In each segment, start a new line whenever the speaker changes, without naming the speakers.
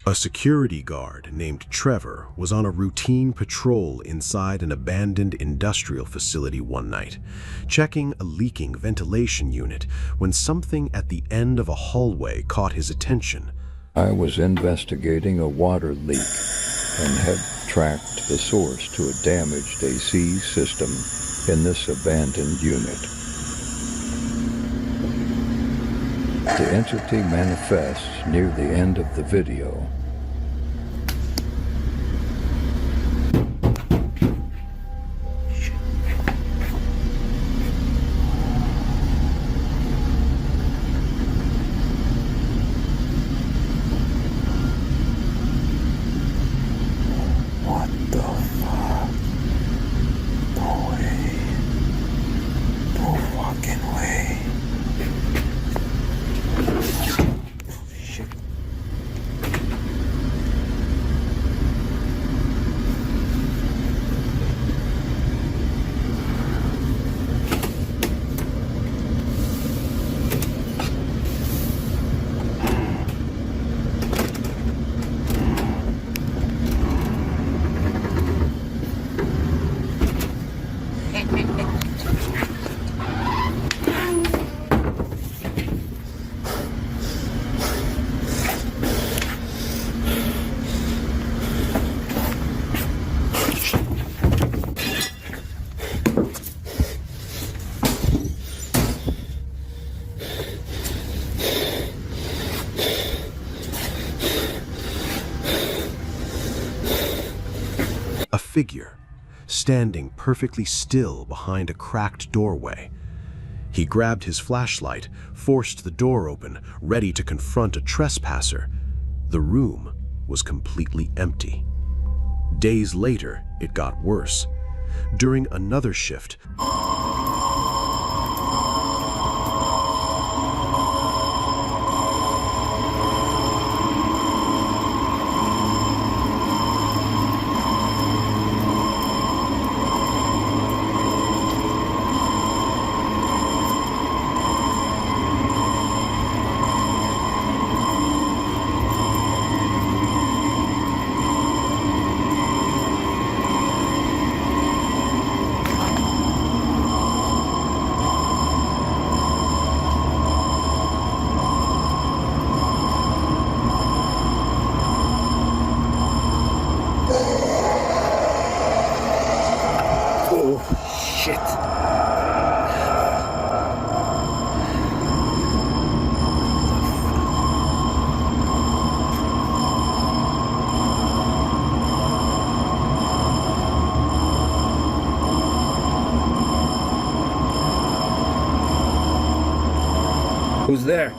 A security guard named Trevor was on a routine patrol inside an abandoned industrial facility one night, checking a leaking ventilation unit when something at the end of a hallway caught his attention.
I was investigating a water leak and had tracked the source to a damaged AC system in this abandoned unit. The entity manifests near the end of the video.
What the fuck? No way. No fucking way. Shit.
A figure, standing perfectly still behind a cracked doorway. He grabbed his flashlight, forced the door open, ready to confront a trespasser. The room was completely empty. Days later, it got worse. During another shift,
Shit. Who's there?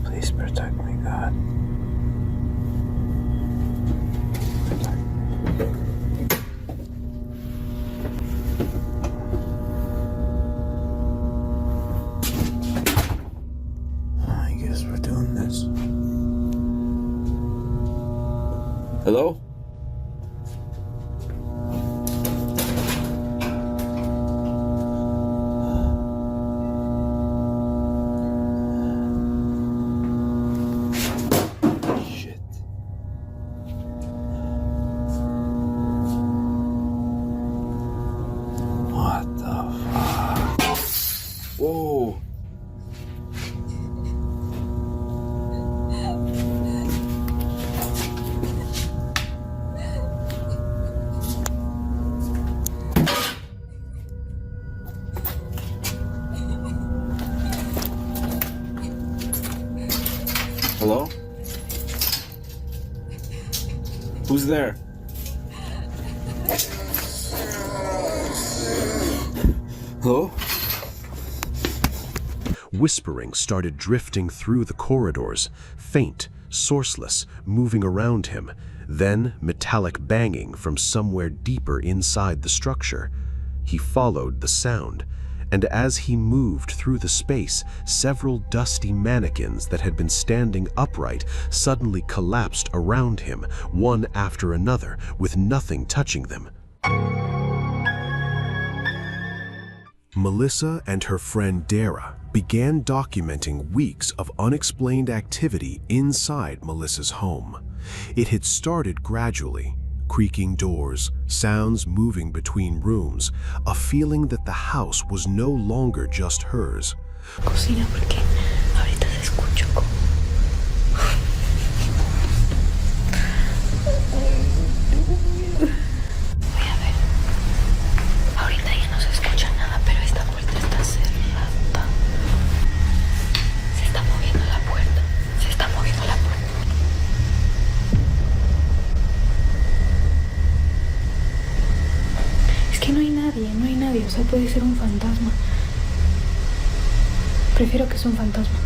Please protect me, God. I guess we're doing this. Hello? Shit. What the fuck? Whoa. Hello? Who's there? Hello?
Whispering started drifting through the corridors, faint, sourceless, moving around him, then metallic banging from somewhere deeper inside the structure. He followed the sound, and as he moved through the space, several dusty mannequins that had been standing upright suddenly collapsed around him, one after another, with nothing touching them. Melissa and her friend Dara began documenting weeks of unexplained activity inside Melissa's home. It had started gradually. Creaking doors, sounds moving between rooms, a feeling that the house was no longer just hers.
Cocina porque ahorita se escucha como... Voy a ver. Ahorita ya no se escucha nada, pero esta puerta está cerrada. Se está moviendo la puerta. Se está moviendo la puerta. No hay nadie, o sea, puede ser un fantasma. Prefiero que sea un fantasma.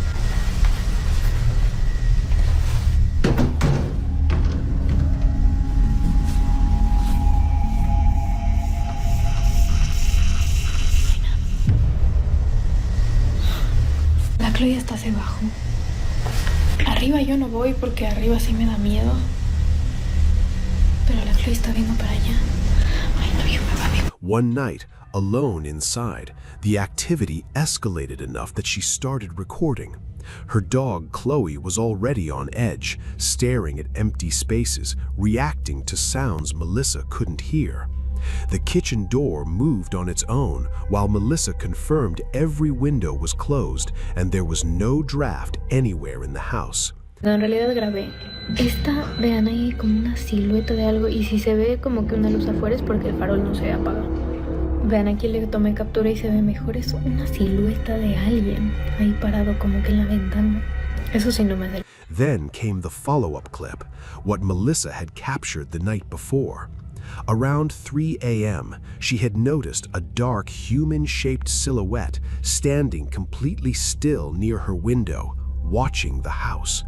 La Chloe está hacia abajo. Arriba yo no voy porque arriba sí me da miedo. Pero la Chloe está viendo para allá. Ay, no, yo me va a ver.
One night, alone inside, the activity escalated enough that she started recording. Her dog, Chloe, was already on edge, staring at empty spaces, reacting to sounds Melissa couldn't hear. The kitchen door moved on its own, while Melissa confirmed every window was closed and there was no draft anywhere in the house.
No, en realidad grabé. Vean ahí como una silueta de algo, y si se ve como que una luz afuera es porque el farol no se apaga. Vean, aquí le tomé captura y se ve mejor, es una silueta de alguien ahí parado como que en la ventana. Eso sí no me hace.
Then came the follow-up clip, what Melissa had captured the night before. Around 3 a.m., she had noticed a dark human-shaped silhouette standing completely still near her window, watching the house.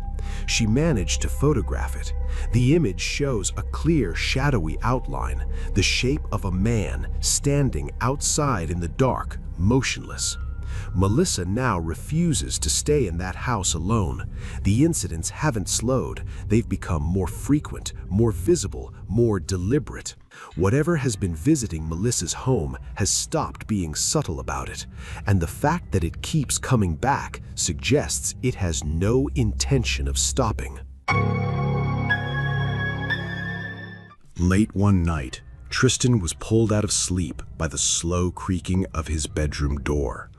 She managed to photograph it. The image shows a clear, shadowy outline, the shape of a man standing outside in the dark, motionless. Melissa now refuses to stay in that house alone. The incidents haven't slowed. They've become more frequent, more visible, more deliberate. Whatever has been visiting Melissa's home has stopped being subtle about it, and the fact that it keeps coming back suggests it has no intention of stopping. Late one night, Tristan was pulled out of sleep by the slow creaking of his bedroom door.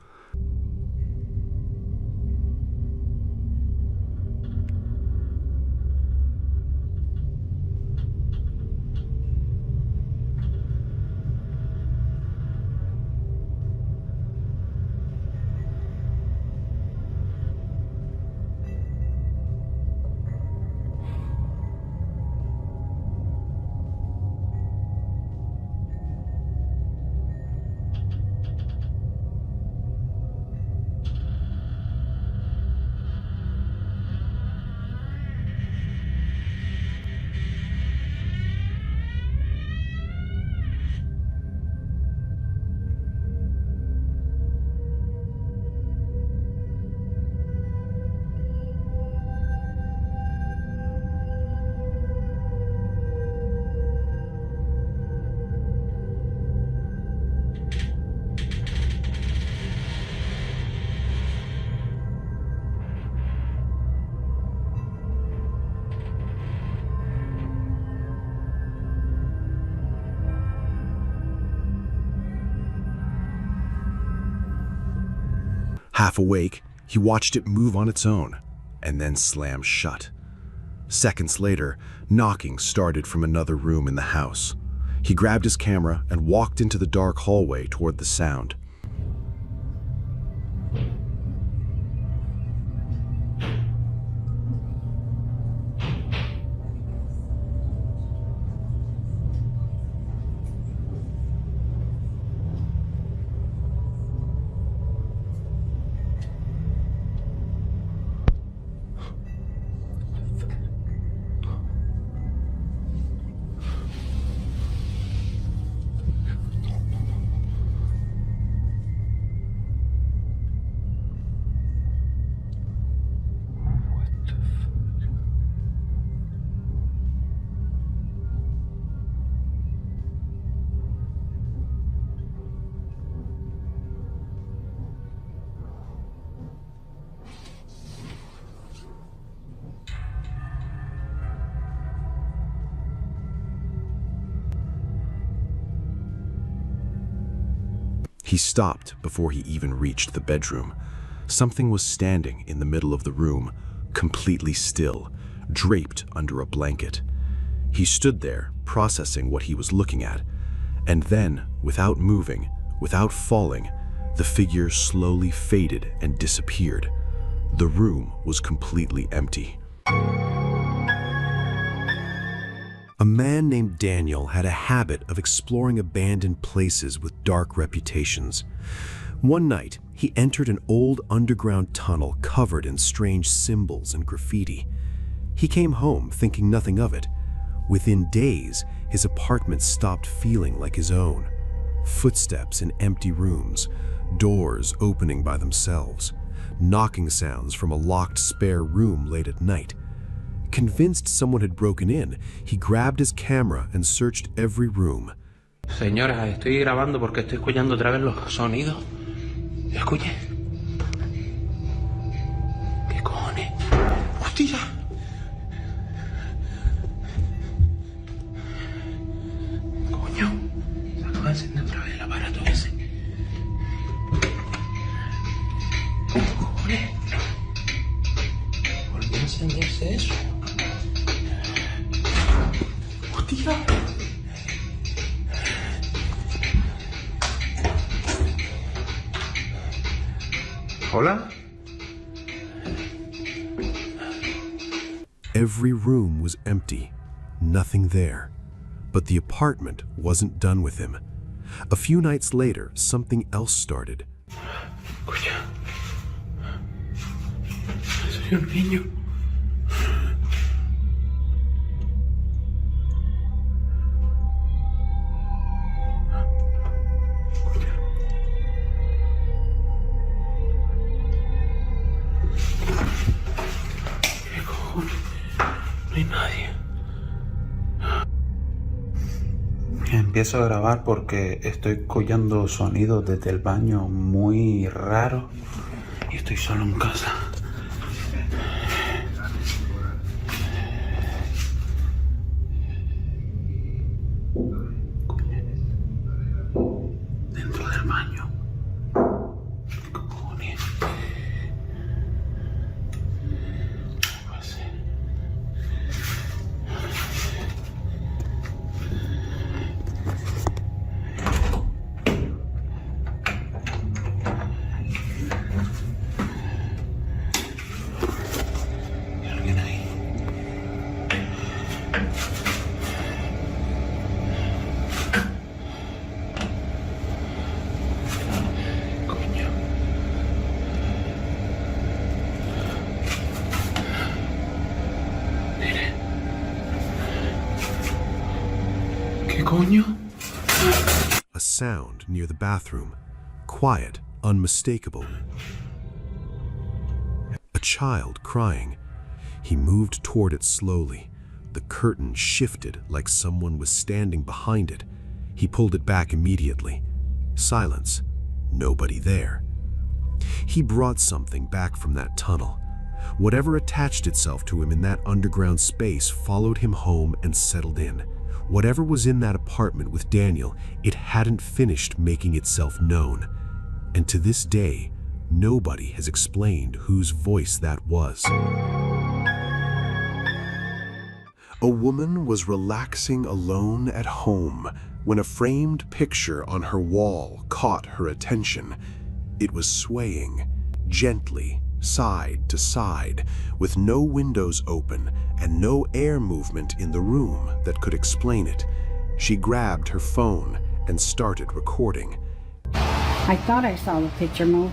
Half awake, he watched it move on its own, and then slam shut. Seconds later, knocking started from another room in the house. He grabbed his camera and walked into the dark hallway toward the sound. He stopped before he even reached the bedroom. Something was standing in the middle of the room, completely still, draped under a blanket. He stood there, processing what he was looking at, and then, without moving, without falling, the figure slowly faded and disappeared. The room was completely empty. A man named Daniel had a habit of exploring abandoned places with dark reputations. One night, he entered an old underground tunnel covered in strange symbols and graffiti. He came home thinking nothing of it. Within days, his apartment stopped feeling like his own. Footsteps in empty rooms, doors opening by themselves, knocking sounds from a locked spare room late at night. Convinced someone had broken in, he grabbed his camera and searched every room.
Señora, estoy grabando porque estoy escuchando otra vez los sonidos. Escuche. ¿Qué cojones? ¡Hostia! Coño, se acaba de encender otra vez el aparato ese. ¿Qué cojones? ¿Volvió a encenderse eso? ¡Hostia! ¿Hola?
Every room was empty, nothing there. But the apartment wasn't done with him. A few nights later, something else started.
Escucha. Soy un niño. ¿Qué cojones? No hay nadie. Empiezo a grabar porque estoy escuchando sonidos desde el baño muy raros y estoy solo en casa. Dentro del baño. ¿Qué cojones? No puede ser. ¿Hay alguien ahí? Coño. Mire. ¿Qué coño?
A sound near the bathroom, quiet, unmistakable. A child crying. He moved toward it slowly. The curtain shifted like someone was standing behind it. He pulled it back immediately. Silence. Nobody there. He brought something back from that tunnel. Whatever attached itself to him in that underground space followed him home and settled in. Whatever was in that apartment with Daniel, it hadn't finished making itself known. And to this day, nobody has explained whose voice that was. A woman was relaxing alone at home when a framed picture on her wall caught her attention. It was swaying, gently, side to side, with no windows open and no air movement in the room that could explain it. She grabbed her phone and started recording.
I thought I saw the picture move.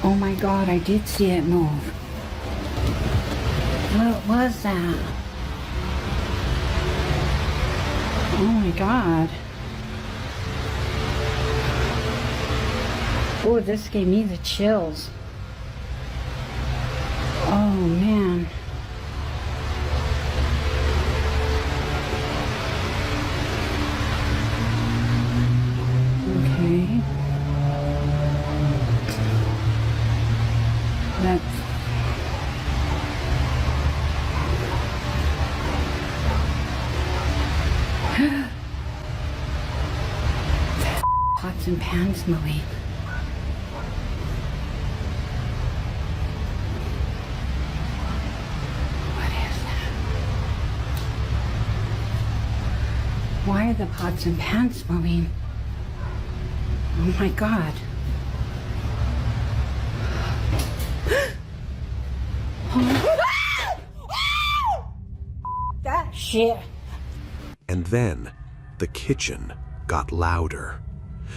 Oh my God, I did see it move. What was that? Oh my God. Oh, this gave me the chills. Oh man. Okay. That's... pots and pans moving? What is that? Why are the pots and pans moving? Oh my God. That shit.
And then the kitchen got louder.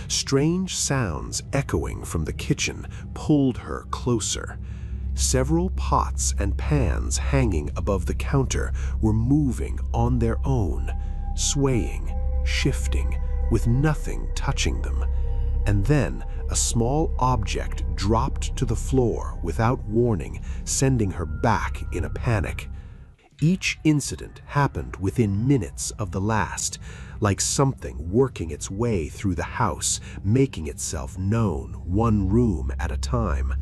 Strange sounds echoing from the kitchen pulled her closer. Several pots and pans hanging above the counter were moving on their own, swaying, shifting, with nothing touching them. And then a small object dropped to the floor without warning, sending her back in a panic. Each incident happened within minutes of the last, like something working its way through the house, making itself known one room at a time.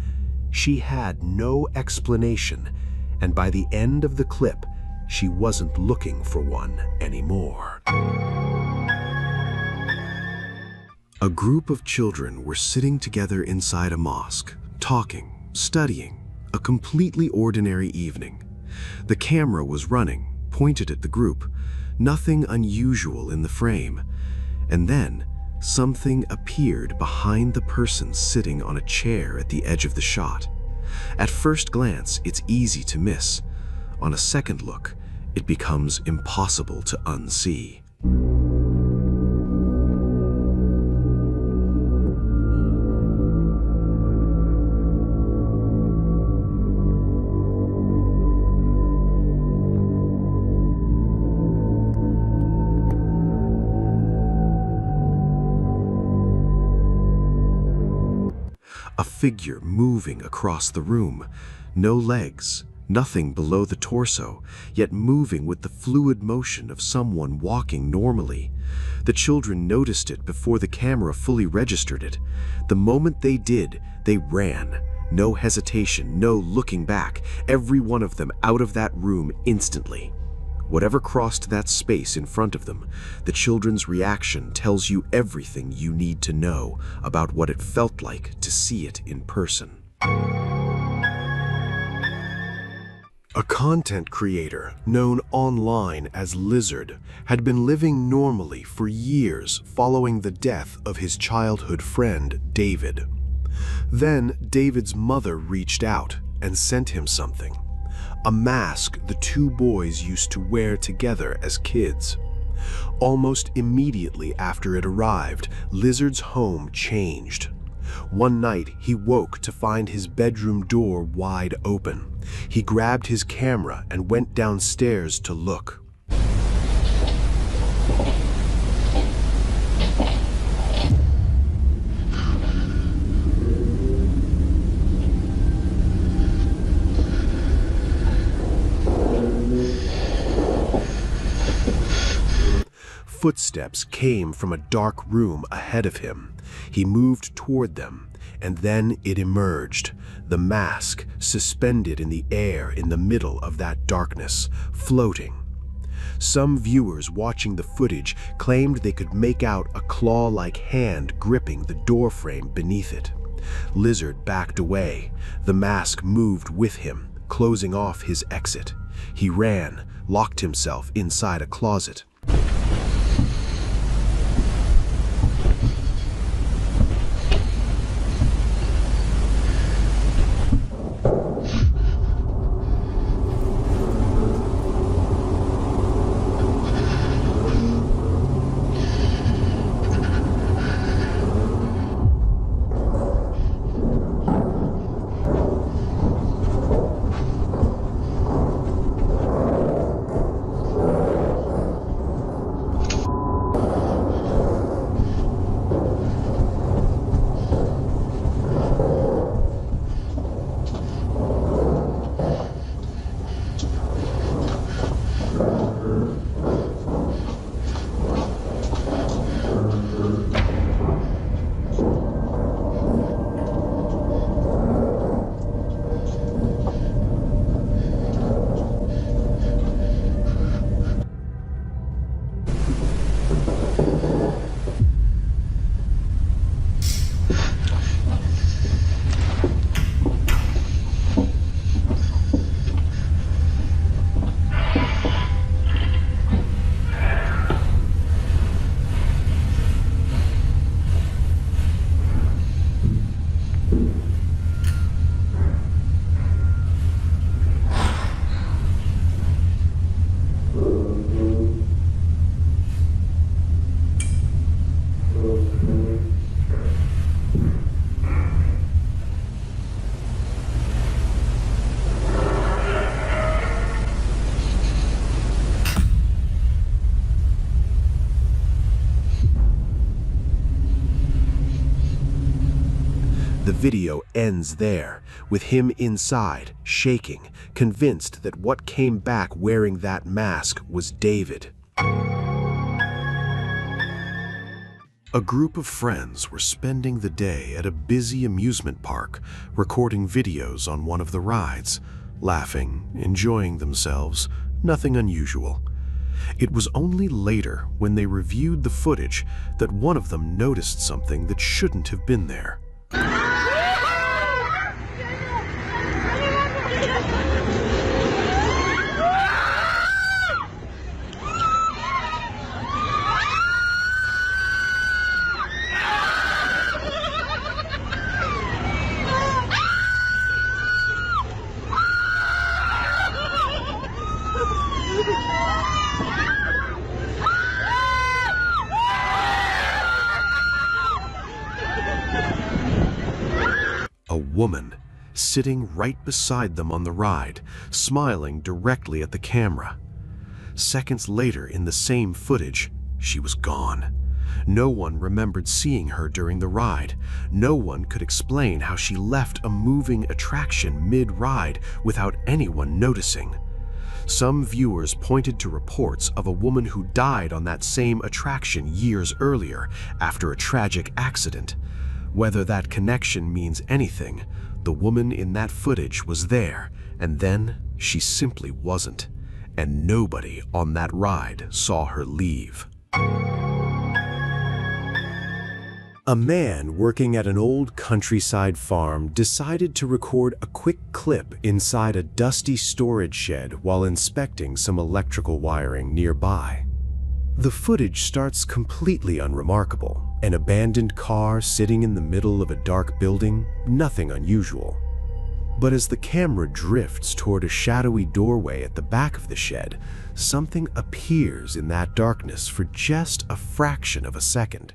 She had no explanation, and by the end of the clip, she wasn't looking for one anymore. A group of children were sitting together inside a mosque, talking, studying, a completely ordinary evening. The camera was running, pointed at the group, nothing unusual in the frame. And then, something appeared behind the person sitting on a chair at the edge of the shot. At first glance, it's easy to miss. On a second look, it becomes impossible to unsee. A figure moving across the room. No legs, nothing below the torso, yet moving with the fluid motion of someone walking normally. The children noticed it before the camera fully registered it. The moment they did, they ran. No hesitation, no looking back. Every one of them out of that room instantly. Whatever crossed that space in front of them, the children's reaction tells you everything you need to know about what it felt like to see it in person. A content creator known online as Lizard had been living normally for years following the death of his childhood friend, David. Then David's mother reached out and sent him something. A mask the two boys used to wear together as kids. Almost immediately after it arrived, Lizard's home changed. One night, he woke to find his bedroom door wide open. He grabbed his camera and went downstairs to look. Footsteps came from a dark room ahead of him. He moved toward them, and then it emerged, the mask suspended in the air in the middle of that darkness, floating. Some viewers watching the footage claimed they could make out a claw-like hand gripping the doorframe beneath it. Lizard backed away. The mask moved with him, closing off his exit. He ran, locked himself inside a closet. The video ends there, with him inside, shaking, convinced that what came back wearing that mask was David. A group of friends were spending the day at a busy amusement park, recording videos on one of the rides, laughing, enjoying themselves, nothing unusual. It was only later, when they reviewed the footage, that one of them noticed something that shouldn't have been there. A woman sitting right beside them on the ride, smiling directly at the camera. Seconds later, in the same footage, she was gone. No one remembered seeing her during the ride. No one could explain how she left a moving attraction mid-ride without anyone noticing. Some viewers pointed to reports of a woman who died on that same attraction years earlier after a tragic accident. Whether that connection means anything, the woman in that footage was there, and then she simply wasn't, and nobody on that ride saw her leave. A man working at an old countryside farm decided to record a quick clip inside a dusty storage shed while inspecting some electrical wiring nearby. The footage starts completely unremarkable. An abandoned car sitting in the middle of a dark building, nothing unusual. But as the camera drifts toward a shadowy doorway at the back of the shed, something appears in that darkness for just a fraction of a second.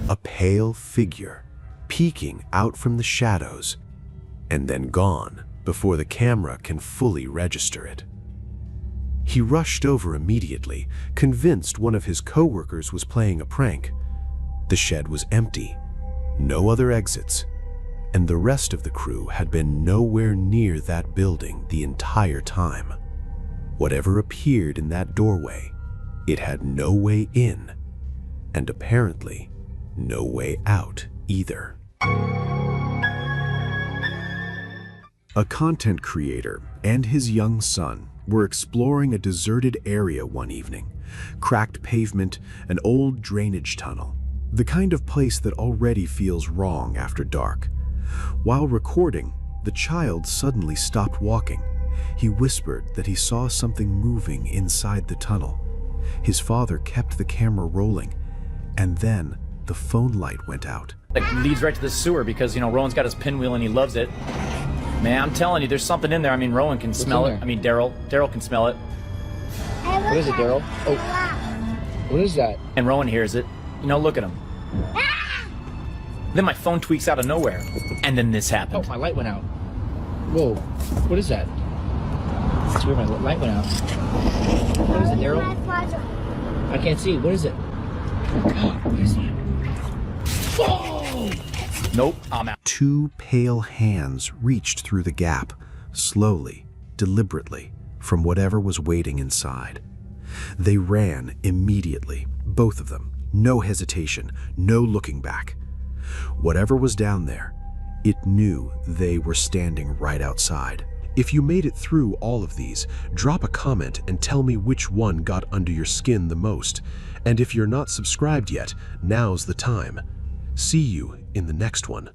A pale figure peeking out from the shadows, and then gone before the camera can fully register it. He rushed over immediately, convinced one of his co-workers was playing a prank. The shed was empty, no other exits, and the rest of the crew had been nowhere near that building the entire time. Whatever appeared in that doorway, it had no way in, and apparently no way out either. A content creator and his young son were exploring a deserted area one evening. Cracked pavement, an old drainage tunnel, the kind of place that already feels wrong after dark. While recording, the child suddenly stopped walking. He whispered that he saw something moving inside the tunnel. His father kept the camera rolling, and then the phone light went out.
It leads right to the sewer because, Rowan's got his pinwheel and he loves it. Man, I'm telling you, there's something in there. I mean, Rowan can smell it. I mean, Daryl can smell it.
What is it, Daryl? Oh, what is that?
And Rowan hears it. Look at him. Then my phone tweaks out of nowhere. And then this happened.
Oh, my light went out. Whoa, what is that? That's weird, my light went out. What is it, Daryl? I can't see. What is it? What is that? Whoa!
Nope, I'm out.
Two pale hands reached through the gap, slowly, deliberately, from whatever was waiting inside. They ran immediately, both of them, no hesitation, no looking back. Whatever was down there, it knew they were standing right outside. If you made it through all of these, drop a comment and tell me which one got under your skin the most. And if you're not subscribed yet, now's the time. See you in the next one.